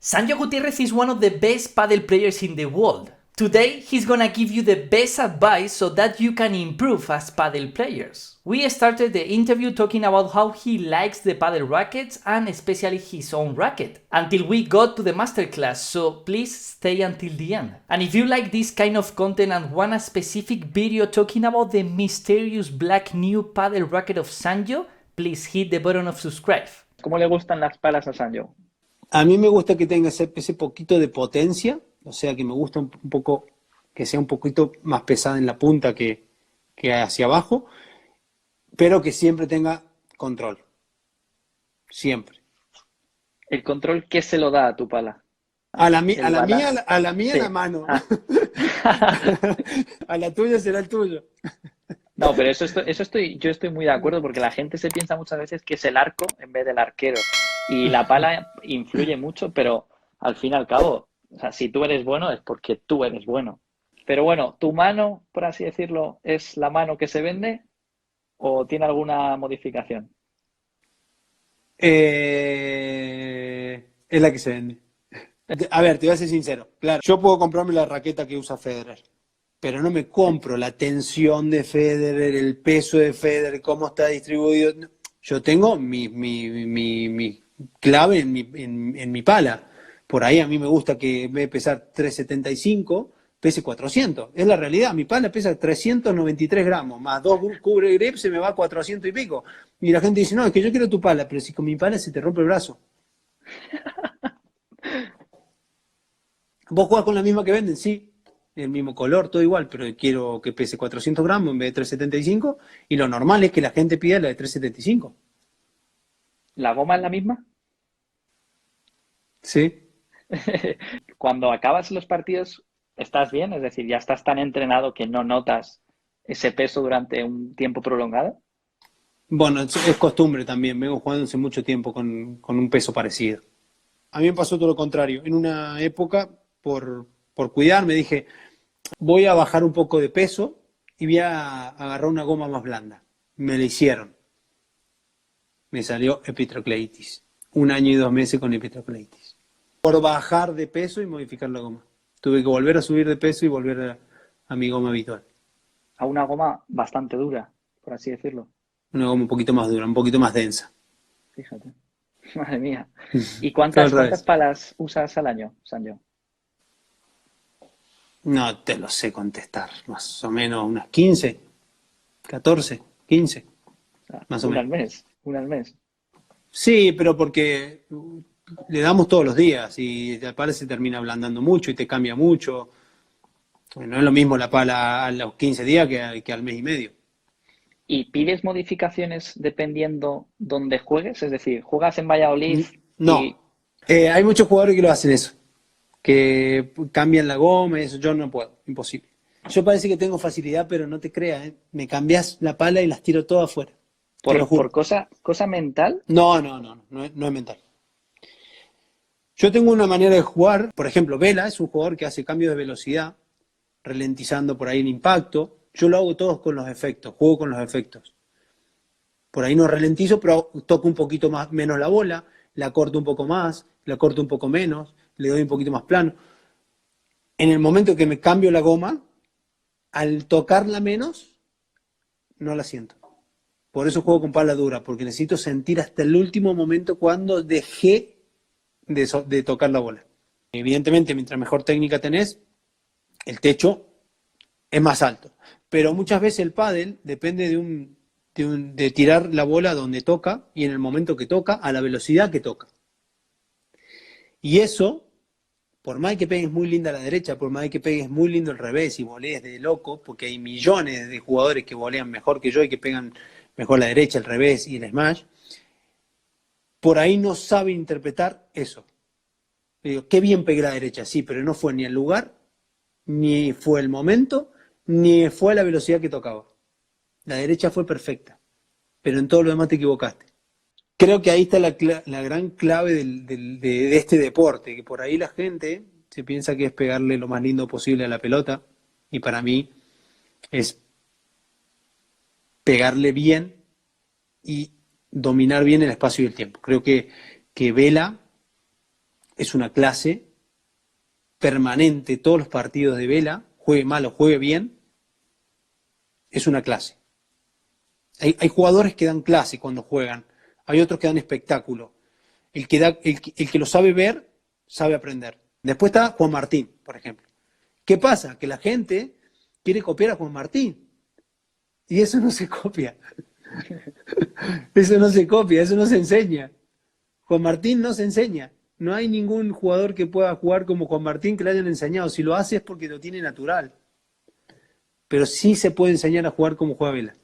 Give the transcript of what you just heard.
Sanjo Gutierrez is one of the best paddle players in the world. Today, he's gonna give you the best advice so that you can improve as paddle players. We started the interview talking about how he likes the paddle rackets and especially his own racket, until we got to the masterclass, so please stay until the end. And if you like this kind of content and want a specific video talking about the mysterious black new paddle racket of Sanjo, please hit the button of subscribe. ¿Cómo le gustan las palas a Sanjo? A mí me gusta que tenga ese poquito de potencia, o sea que me gusta un poco que sea un poquito más pesada en la punta que hacia abajo, pero que siempre tenga control. Siempre. ¿El control qué se lo da a tu pala? A la mía Sí. la mano. Ah. A la tuya será el tuyo. No, pero yo estoy muy de acuerdo porque la gente se piensa muchas veces que es el arco en vez del arquero. Y la pala influye mucho, pero al fin y al cabo, o sea, si tú eres bueno es porque tú eres bueno. Pero bueno, ¿tu mano, por así decirlo, es la mano que se vende o tiene alguna modificación? Es la que se vende. A ver, te voy a ser sincero. Claro, yo puedo comprarme la raqueta que usa Federer, pero no me compro la tensión de Federer, el peso de Federer, cómo está distribuido. No. Yo tengo mi clave en mi pala. Por ahí a mí me gusta que en vez de pesar 375, pese 400. Es la realidad. Mi pala pesa 393 gramos, más 2 cubre grip se me va a 400 y pico. Y la gente dice, no, es que yo quiero tu pala, pero si con mi pala se te rompe el brazo. ¿Vos jugás con la misma que venden? Sí. El mismo color, todo igual, pero quiero que pese 400 gramos en vez de 375. Y lo normal es que la gente pida la de 375. ¿La goma es la misma? Sí. Cuando acabas los partidos, ¿estás bien? Es decir, ¿ya estás tan entrenado que no notas ese peso durante un tiempo prolongado? Bueno, es costumbre también. Vengo jugando hace mucho tiempo con un peso parecido. A mí me pasó todo lo contrario. En una época, por cuidarme, dije, voy a bajar un poco de peso y voy a agarrar una goma más blanda. Me la hicieron. Me salió epitrocleitis. 1 año y 2 meses con epitrocleitis. Por bajar de peso y modificar la goma. Tuve que volver a subir de peso y volver a mi goma habitual. A una goma bastante dura, por así decirlo. Una goma un poquito más dura, un poquito más densa. Fíjate. Madre mía. ¿Y Todo al cuántas revés. palas usas al año, Sanjo? No te lo sé contestar. Más o menos unas 15, 14, 15. O sea, Más o una al menos. mes, una al mes. Sí, pero porque le damos todos los días y la pala se termina ablandando mucho y te cambia mucho. No es lo mismo la pala a los 15 días que al mes y medio. ¿Y pides modificaciones dependiendo dónde juegues? Es decir, juegas en Valladolid y... No. Hay muchos jugadores que lo hacen eso, que cambian la goma y eso. Yo no puedo, imposible. Yo parece que tengo facilidad, pero no te creas, ¿eh? Me cambias la pala y las tiro todas afuera. Te lo por juro. cosa mental, No es mental. Yo tengo una manera de jugar, por ejemplo, Vela es un jugador que hace cambios de velocidad, ralentizando por ahí el impacto. Yo lo hago todos con los efectos, juego con los efectos. Por ahí no ralentizo, pero toco un poquito más, menos la bola, la corto un poco más, la corto un poco menos, le doy un poquito más plano. En el momento que me cambio la goma, al tocarla menos, no la siento. Por eso juego con pala dura, porque necesito sentir hasta el último momento cuando dejé de tocar la bola. Evidentemente, mientras mejor técnica tenés, el techo es más alto. Pero muchas veces el pádel depende de tirar la bola donde toca y en el momento que toca, a la velocidad que toca. Y eso, por más que pegues muy linda a la derecha, por más que pegues muy lindo el revés y volees de loco, porque hay millones de jugadores que volean mejor que yo y que pegan mejor la derecha, el revés y el smash, por ahí no sabe interpretar eso. Digo, qué bien pegué la derecha, sí, pero no fue ni el lugar, ni fue el momento, ni fue la velocidad que tocaba. La derecha fue perfecta, pero en todo lo demás te equivocaste. Creo que ahí está la gran clave de este deporte, que por ahí la gente se piensa que es pegarle lo más lindo posible a la pelota, y para mí es pegarle bien y dominar bien el espacio y el tiempo. Creo que Vela es una clase permanente, todos los partidos de Vela, juegue mal o juegue bien, es una clase. Hay jugadores que dan clase cuando juegan, hay otros que dan espectáculo. El que lo sabe ver, sabe aprender. Después está Juan Martín, por ejemplo. ¿Qué pasa? Que la gente quiere copiar a Juan Martín. Y eso no se copia. Eso no se copia, eso no se enseña. Juan Martín no se enseña. No hay ningún jugador que pueda jugar como Juan Martín que le hayan enseñado. Si lo hace es porque lo tiene natural. Pero sí se puede enseñar a jugar como juega Vela.